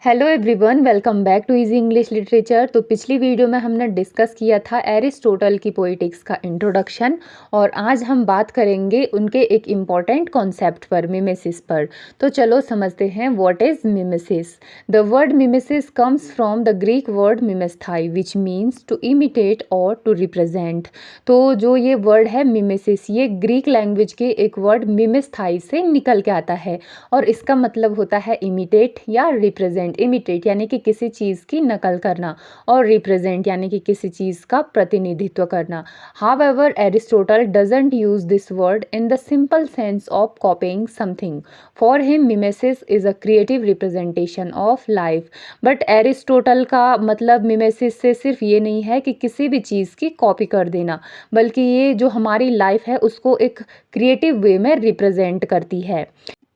Hello everyone, welcome back to easy English literature. तो पिछली video में हमने डिस्कस किया था एरिस्टोटल की पोइटिक्स का इंट्रोडक्शन और आज हम बात करेंगे उनके एक इम्पॉर्टेंट कॉन्सेप्ट पर, मिमेसिस पर। तो चलो समझते हैं what is mimesis. The word mimesis comes from the Greek word mimesthai which means to imitate और टू रिप्रेजेंट। तो जो ये वर्ड है मिमेसिस, ये ग्रीक लैंग्वेज के एक वर्ड मिमेस्थाई से निकल के आता है और इसका मतलब होता है इमिटेट या रिप्रेजेंट। इमिटेट यानी कि किसी चीज़ की नकल करना और रिप्रेजेंट यानी कि किसी चीज़ का प्रतिनिधित्व करना। However Aristotle doesn't use this word in the simple sense of copying something. For him mimesis is a creative representation of life. But Aristotle का मतलब मिमेसिस से सिर्फ ये नहीं है कि किसी भी चीज़ की कॉपी कर देना, बल्कि ये जो हमारी लाइफ है उसको एक क्रिएटिव वे में रिप्रेजेंट करती है।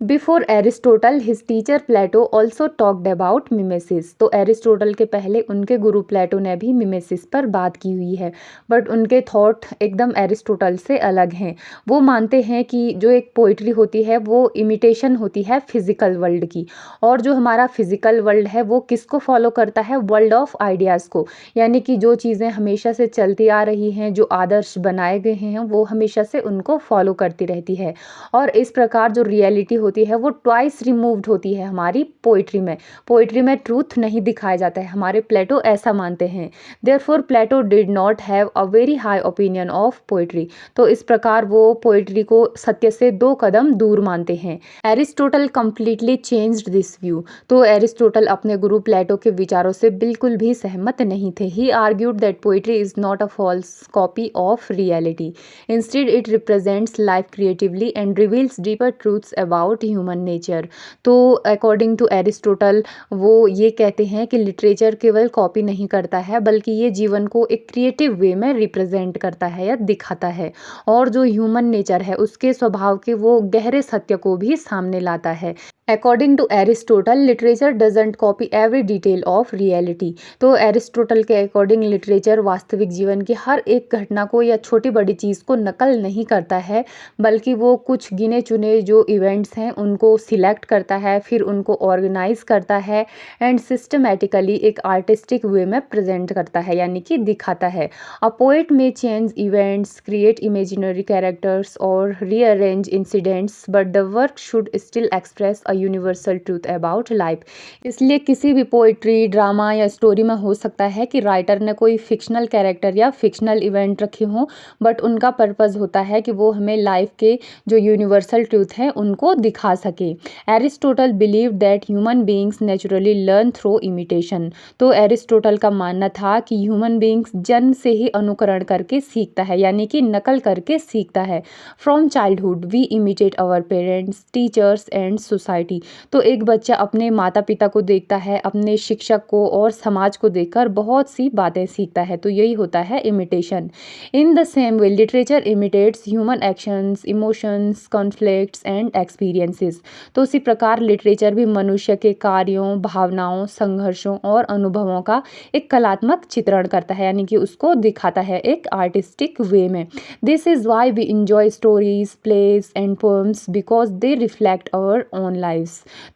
Before Aristotle his teacher Plato also talked about mimesis. तो एरिस्टोटल के पहले उनके गुरु प्लेटो ने भी मिमेसिस पर बात की हुई है, बट उनके थॉट एकदम एरिस्टोटल से अलग हैं। वो मानते हैं कि जो एक पोइट्री होती है वो इमिटेशन होती है फिजिकल वर्ल्ड की, और जो हमारा फिजिकल वर्ल्ड है वो किसको फॉलो करता है, वर्ल्ड ऑफ आइडियाज़ को। यानी कि जो चीज़ें हमेशा से चलती आ रही हैं, जो आदर्श बनाए गए हैं, वो हमेशा से उनको फॉलो करती रहती है। और इस प्रकार जो रियलिटी होती है वो ट्वाइस रिमूव्ड होती है हमारी पोइट्री में। पोइट्री में ट्रूथ नहीं दिखाया जाता है, हमारे प्लेटो ऐसा मानते हैं। Therefore Plato did not have a very high opinion of poetry. तो इस प्रकार वो पोइट्री को सत्य से 2 कदम दूर मानते हैं। Aristotle completely changed this view. तो एरिस्टोटल अपने गुरु प्लेटो के विचारों से बिल्कुल भी सहमत नहीं थे। He argued that poetry is not a false copy of reality, instead it represents life creatively and reveals deeper truths about human nature. तो अकॉर्डिंग टू एरिस्टोटल वो ये कहते हैं कि लिटरेचर केवल कॉपी नहीं करता है, बल्कि ये जीवन को एक क्रिएटिव वे में रिप्रेजेंट करता है या दिखाता है, और जो ह्यूमन नेचर है उसके स्वभाव के वो गहरे सत्य को भी सामने लाता है। According to Aristotle literature doesn't copy every detail of reality. तो एरिस्टोटल के अकॉर्डिंग लिटरेचर वास्तविक जीवन की हर एक घटना को या छोटी बड़ी चीज़ को नकल नहीं करता है, बल्कि वो कुछ गिने चुने जो इवेंट्स हैं उनको सिलेक्ट करता है, फिर उनको ऑर्गेनाइज करता है एंड सिस्टमेटिकली एक आर्टिस्टिक वे में प्रेजेंट करता है, यानी कि दिखाता है। A poet may change events, create imaginary characters और rearrange incidents, but the work should still express a universal truth about life. इसलिए किसी भी पोइट्री, ड्रामा या स्टोरी में हो सकता है कि राइटर ने कोई फिक्शनल कैरेक्टर या फिक्शनल इवेंट रखे हों, बट उनका पर्पस होता है कि वो हमें लाइफ के जो यूनिवर्सल ट्रूथ हैं उनको दिखा सके। Aristotle believe that human beings naturally learn through imitation. तो एरिस्टोटल का मानना था कि ह्यूमन बीइंग्स जन्म से ही अनुकरण करके सीखता है, यानी कि नकल करके सीखता है। From childhood we imitate our parents, teachers and society. तो एक बच्चा अपने माता पिता को देखता है, अपने शिक्षक को और समाज को देखकर बहुत सी बातें सीखता है। तो यही होता है imitation. In the same way literature imitates human actions, emotions, conflicts and experiences. तो उसी प्रकार लिटरेचर भी मनुष्य के कार्यों, भावनाओं, संघर्षों और अनुभवों का एक कलात्मक चित्रण करता है, यानी कि उसको दिखाता है एक आर्टिस्टिक वे में। This is why we enjoy stories, plays and poems because they reflect our own lives.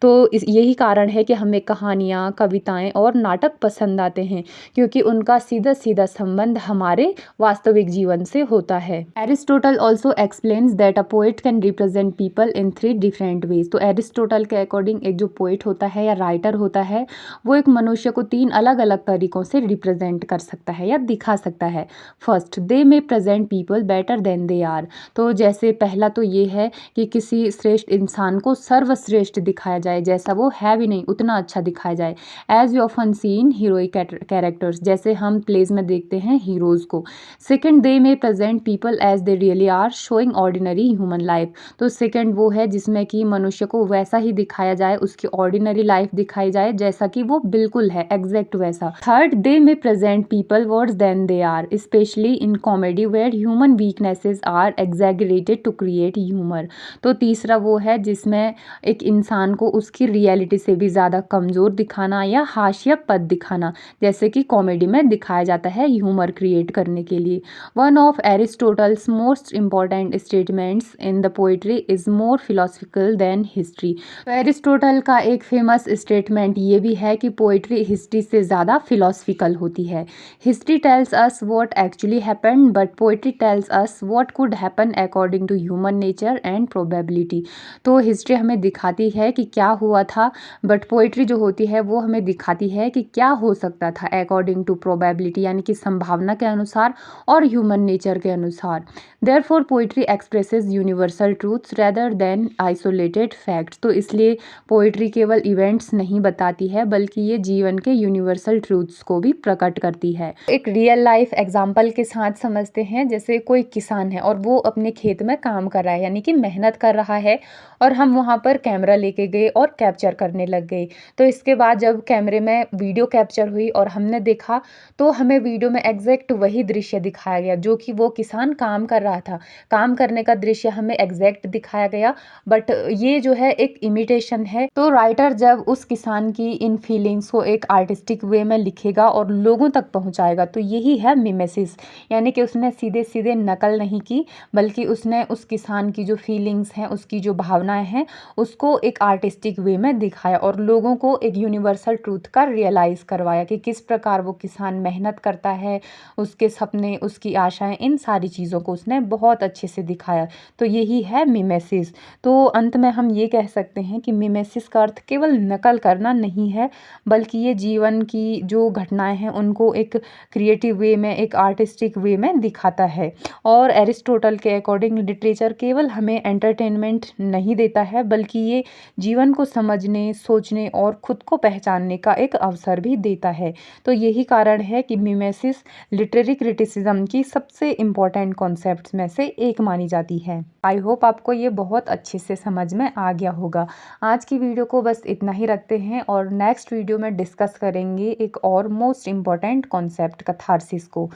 तो यही कारण है कि हमें कहानियाँ, कविताएं और नाटक पसंद आते हैं, क्योंकि उनका सीधा सीधा संबंध हमारे वास्तविक जीवन से होता है। Aristotle also explains that a poet can represent people in 3 different ways. तो एरिस्टोटल के अकॉर्डिंग एक जो पोएट होता है या राइटर होता है वो एक मनुष्य को 3 अलग अलग तरीकों से रिप्रेजेंट कर सकता है या दिखा सकता है। First, they may present people better than they are. तो जैसे पहला तो ये है कि किसी श्रेष्ठ इंसान को सर्वश्रेष्ठ दिखाया जाए, जैसा वो है भी नहीं उतना अच्छा दिखाया जाए। As you often seen heroic characters, जैसे हम प्लेज में देखते हैं हीरोज़ को। Second, they may present people as they really are, showing ordinary human life. तो सेकेंड वो है जिसमें कि मनुष्य को वैसा ही दिखाया जाए, उसकी ऑर्डिनरी लाइफ दिखाई जाए जैसा कि वो बिल्कुल है, एग्जैक्ट वैसा। Third, they may present people worse than they are, especially in comedy where human weaknesses are exaggerated to create humour. तो तीसरा वो है जिसमें एक इंसान को उसकी रियलिटी से भी ज़्यादा कमज़ोर दिखाना या हास्यास्पद दिखाना, जैसे कि कॉमेडी में दिखाया जाता है ह्यूमर क्रिएट करने के लिए। One of Aristotle's most important statements in the poetry is more philosophical philosophical than history. तो एरिस्टोटल का एक फेमस स्टेटमेंट ये भी है कि पोइट्री हिस्ट्री से ज़्यादा फिलोसफिकल होती है। History tells us what actually happened but poetry tells us what could happen according to human nature and probability. तो हिस्ट्री हमें दिखाती है कि क्या हुआ था, बट पोइट्री जो होती है वो हमें दिखाती है कि क्या हो सकता था अकॉर्डिंग टू प्रोबेबिलिटी, यानी कि संभावना के अनुसार और ह्यूमन नेचर के अनुसार। Therefore poetry expresses universal truths rather than isolated facts. तो इसलिए पोइट्री केवल इवेंट्स नहीं बताती है बल्कि ये जीवन के यूनिवर्सल ट्रूथ्स को भी प्रकट करती है। एक रियल लाइफ एग्जांपल के साथ समझते हैं। जैसे कोई किसान है और वो अपने खेत में काम कर रहा है, यानी कि मेहनत कर रहा है, और हम वहाँ पर कैमरा लेके गए और कैप्चर करने लग गए। तो इसके बाद जब कैमरे में वीडियो कैप्चर हुई और हमने देखा, तो हमें वीडियो में एग्जैक्ट वही दृश्य दिखाया गया जो कि वो किसान काम कर रहा था। काम करने का दृश्य हमें एग्जैक्ट दिखाया गया, बट ये जो है एक इमिटेशन है। तो राइटर जब उस किसान की इन फीलिंग्स को एक आर्टिस्टिक वे में लिखेगा और लोगों तक पहुंचाएगा, तो यही है मिमेसिस। यानी कि उसने सीधे सीधे नकल नहीं की, बल्कि उसने उस किसान की जो फीलिंग्स हैं, उसकी जो भावनाएं हैं, उसको एक आर्टिस्टिक वे में दिखाया और लोगों को एक यूनिवर्सल ट्रूथ का रियलाइज़ करवाया कि किस प्रकार वो किसान मेहनत करता है, उसके सपने, उसकी आशाएं, इन सारी चीज़ों को उसने बहुत अच्छे से दिखाया। तो यही है मिमेसिस। तो अंत में हम ये कह सकते हैं कि मिमेसिस का अर्थ केवल नकल करना नहीं है, बल्कि ये जीवन की जो घटनाएं हैं उनको एक क्रिएटिव वे में, एक आर्टिस्टिक वे में दिखाता है। और एरिस्टोटल के अकॉर्डिंग लिटरेचर केवल हमें एंटरटेनमेंट नहीं देता है, बल्कि ये जीवन को समझने, सोचने और खुद को पहचानने का एक अवसर भी देता है। तो यही कारण है कि मिमेसिस लिटरेरी क्रिटिसिज्म की सबसे इम्पोर्टेंट कॉन्सेप्ट्स में से एक मानी जाती है। आई होप आपको ये बहुत अच्छे से समझ में आ गया होगा। आज की वीडियो को बस इतना ही रखते हैं और नेक्स्ट वीडियो में डिस्कस करेंगे एक और मोस्ट इम्पॉर्टेंट कॉन्सेप्ट कैथारसिस को।